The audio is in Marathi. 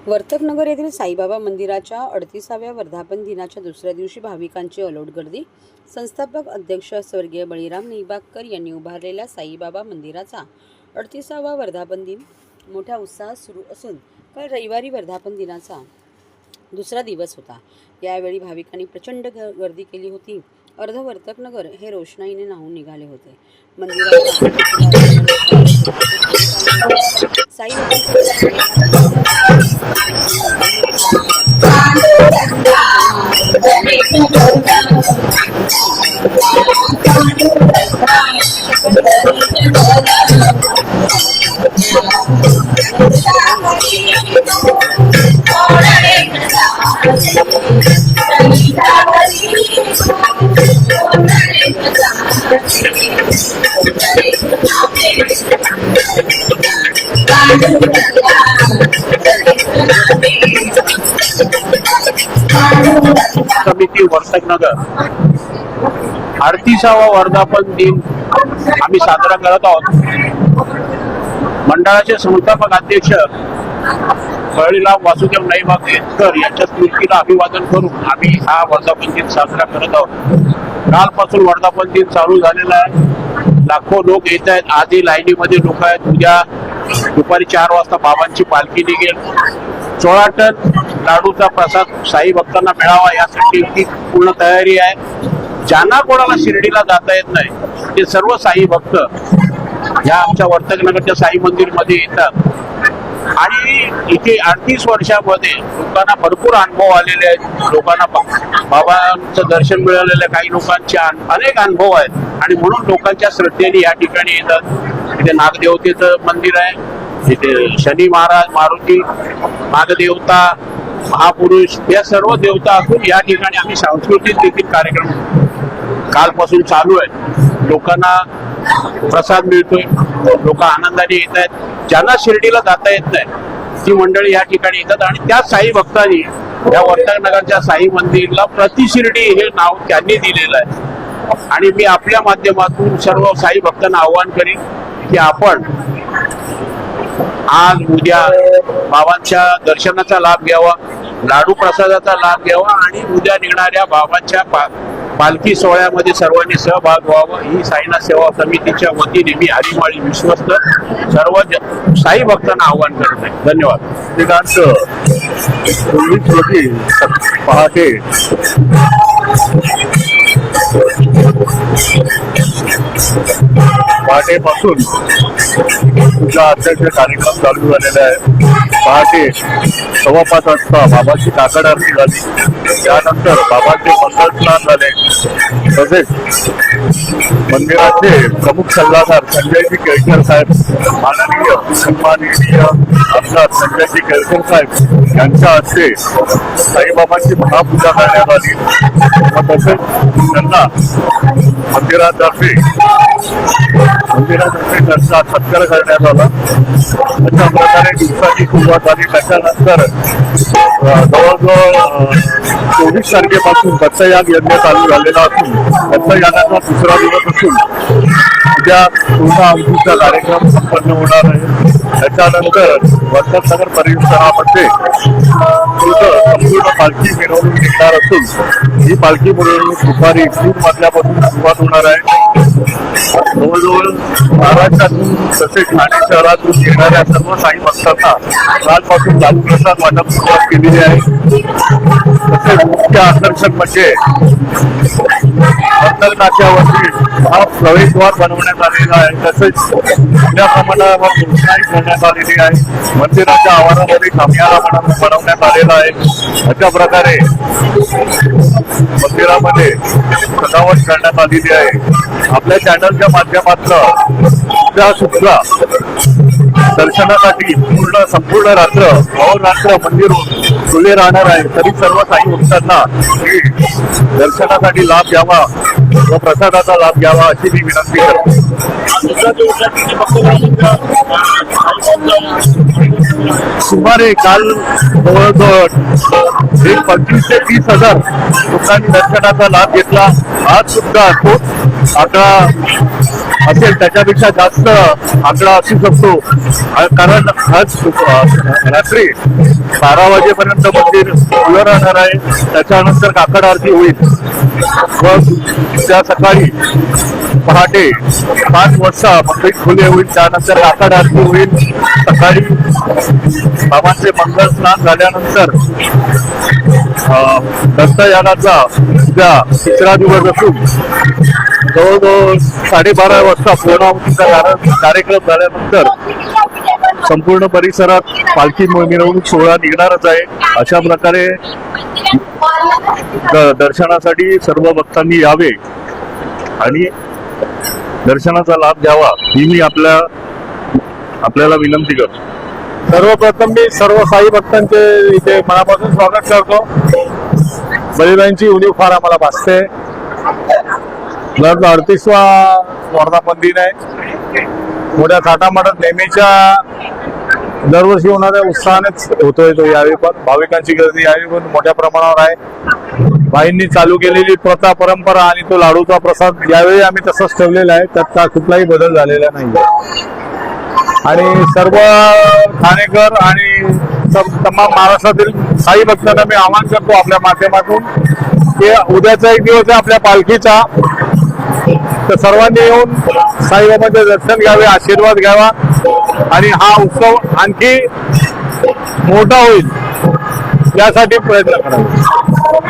वर्तकनगर येथील साईबाबा मंदिराच्या 38व्या वर्धापन दिनाच्या दुसऱ्या दिवशी भाविकांची अलोट गर्दी। संस्थापक अध्यक्ष स्वर्गीय बळीराम निंबाळकर यांनी उभारलेल्या साईबाबा मंदिराचा 38वा वर्धापन दिन मोठ्या उत्साहात सुरू असून काल रविवारी वर्धापन दिनाचा दुसरा दिवस होता। यावेळी भाविकांनी प्रचंड गर्दी केली होती। अर्ध वर्तकनगर हे रोषणाईने न्हाऊन निघाले होते। मंदिराच्या समिती वर्तकनगर 38वा वर्धापन दिन आम्ही साजरा करत आहोत। मंडळाचे संस्थापक अध्यक्ष बळीराम वासुदेव निंबाळकर यांच्या स्मृतीला अभिवादन करून आम्ही हा वर्धापन दिन साजरा करत आहोत। कालपासून वर्धापन दिन चालू झालेला आहे। लाखो लोक येत आहेत। आधी लाईनीमध्ये लोक आहेत। उद्या दुपारी 4 वाजता बाबांची पालखी निघेल। 16 टन लाडूचा प्रसाद साई भक्तांना मिळावा यासाठी ती पूर्ण तयारी आहे। ज्यांना कोणाला शिर्डीला जाता येत नाही ते सर्व साई भक्त या आमच्या वर्तकनगरच्या साई मंदिर मध्ये येतात आणि इथे 38 वर्षामध्ये लोकांना भरपूर अनुभव आलेले आहेत। लोकांना बाबांचं दर्शन मिळालेलं आहे। काही लोकांचे अनेक अनुभव आहेत आणि म्हणून लोकांच्या श्रद्धेने या ठिकाणी येतात। इथे नागदेवतेचं मंदिर आहे। इथे शनी महाराज, मारुती, नागदेवता, महापुरुष या सर्व देवता असून या ठिकाणी आम्ही सांस्कृतिक देखील कार्यक्रम कालपासून चालू आहे। लोकांना प्रसाद मिळतोय। लोक आनंदाने येत आहेत। ज्यांना शिर्डीला जाता येत नाही ती मंडळी या ठिकाणी येतात आणि त्या साई भक्तांनी या वर्तकनगरच्या साई मंदिरला प्रति शिर्डी हे नाव त्यांनी दिलेलं आहे। आणि मी आपल्या माध्यमातून सर्व साई भक्तांना आवाहन करीन की आपण आज उद्या बाबांच्या दर्शनाचा लाभ घ्यावा, लाडू प्रसादाचा लाभ घ्यावा आणि उद्या निघणाऱ्या बाबांच्या पालखी सोहळ्यामध्ये सर्वांनी सहभाग व्हावा ही साईनाथ सेवा समितीच्या वतीने मी हरिमाळी विश्वस्त सर्व साई भक्तांना आवाहन करत आहे। धन्यवाद। पहाटे पहाटेपासून पूजा अर्चनेचे कार्यक्रम चालू झालेले आहे। पहाटे 5:15 वाजता बाबाची काकड आरती झाली। त्यानंतर बाबांचे मंगल स्नान झाले। तसेच मंदिराचे प्रमुख सल्लागार संजयजी केळकर साहेब, माननीय सन्माननीय आमदार संजयजी केळकर साहेब यांच्या हस्ते साईबाबांची महापूजा करण्यात आली। तसेच त्यांना मंदिरातर्फे त्यांचा सत्कार करण्यात आला। अशा प्रकारे दिवसाची सुरुवात झाली। त्याच्यानंतर जवळजवळ 24 तारखेपासून दत्तयाग यज्ञ चालू झालेला असून दत्तयागाचा दुसरा दिवस असून उद्या पूर्ण आमतीचा कार्यक्रम संपन्न होणार आहे। त्याच्यानंतर वर्तकनगर परिसरामध्ये संपूर्ण पालखी मिरवणूक निघणार असून ही पालखी मिरवणूक दुपारी 3 वाजल्यापासून सुरुवात होणार आहे। जवळजवळ महाराष्ट्रातून तसेच ठाणे शहरातून येणाऱ्या सर्व साई भक्तांना कालपासून लाडू प्रसाद वाटप सुरुवात केलेली आहे। तसेच मुख्य आकर्षण म्हणजे वर्तक नाक्यावरती हा प्रवेशद्वार बनवण्यात आलेला आहे। तसेच मोठ्या प्रमाणावर रोषणाई करण्यात आलेली आहे। मंदिराच्या आवारामध्ये खांबियाला बनवण्यात आलेला आहे। अशा प्रकारे मंदिरामध्ये सजावट करण्यात आलेली आहे। आपल्या चॅनलच्या माध्यमातून सुद्धा दर्शनासाठी संपूर्ण रात्र अहोरात्र मंदिर खुले राहणार आहे। तरी सर्व साई भक्तांना दर्शनासाठी लाभ घ्यावा व प्रसादाचा लाभ घ्यावा अशी मी विनंती करतो। सुमारे काल जवळजवळ 25,000 ते 30,000 लोकांनी दर्शनाचा लाभ घेतला। आज सुद्धा तोच आकडा असेल त्याच्यापेक्षा जास्त आकडा असू शकतो कारण आज रात्री 12 वाजेपर्यंत मंदिर खुलं राहणार आहे. त्याच्यानंतर काकड आरती होईल व त्या सकाळी पहाटे 5 वाजता मंदिर खुले होईल. त्यानंतर काकड आरती होईल. सकाळी बाबांचे मंगल स्नान झाल्यानंतर दत्तयागाचा उद्या 3रा दिवस असून जवळजवळ 12:30 वाजता पूर्णाहुतीचा कार्यक्रम झाल्यानंतर संपूर्ण परिसरात पालखी मिरवणूक सोहळा निघणारच आहे. अशा प्रकारे दर्शनासाठी सर्व भक्तांनी यावे आणि दर्शनाचा लाभ घ्यावा ही मी आपल्याला विनंती करतो. सर्वप्रथम मी सर्व साई भक्तांचे इथे मनापासून स्वागत करतो. बळीरायांची उणीव फार आम्हाला भासते. 38वा वर्धापन दिन आहे. मोठ्या थाटामाटात नेहमीच्या दरवर्षी होणाऱ्या उत्साहानेच होतोय तो. यावेळी पण भाविकांची गर्दी यावेळी पण मोठ्या प्रमाणावर आहे. बाईंनी चालू केलेली प्रथा परंपरा आणि तो लाडूचा प्रसाद यावेळी आम्ही तसंच ठेवलेला आहे. त्यात कुठलाही बदल झालेला नाही. आणि सर्व ठाणेकर आणि तमाम महाराष्ट्रातील साई भक्तांना मी आवाहन करतो आपल्या माध्यमातून की उद्याचा एक दिवस आहे आपल्या पालखीचा, तर सर्वांनी येऊन साईबाबांचे दर्शन घ्यावे, आशीर्वाद घ्यावा आणि हा उत्सव आणखी मोठा होईल यासाठी प्रयत्न करावे.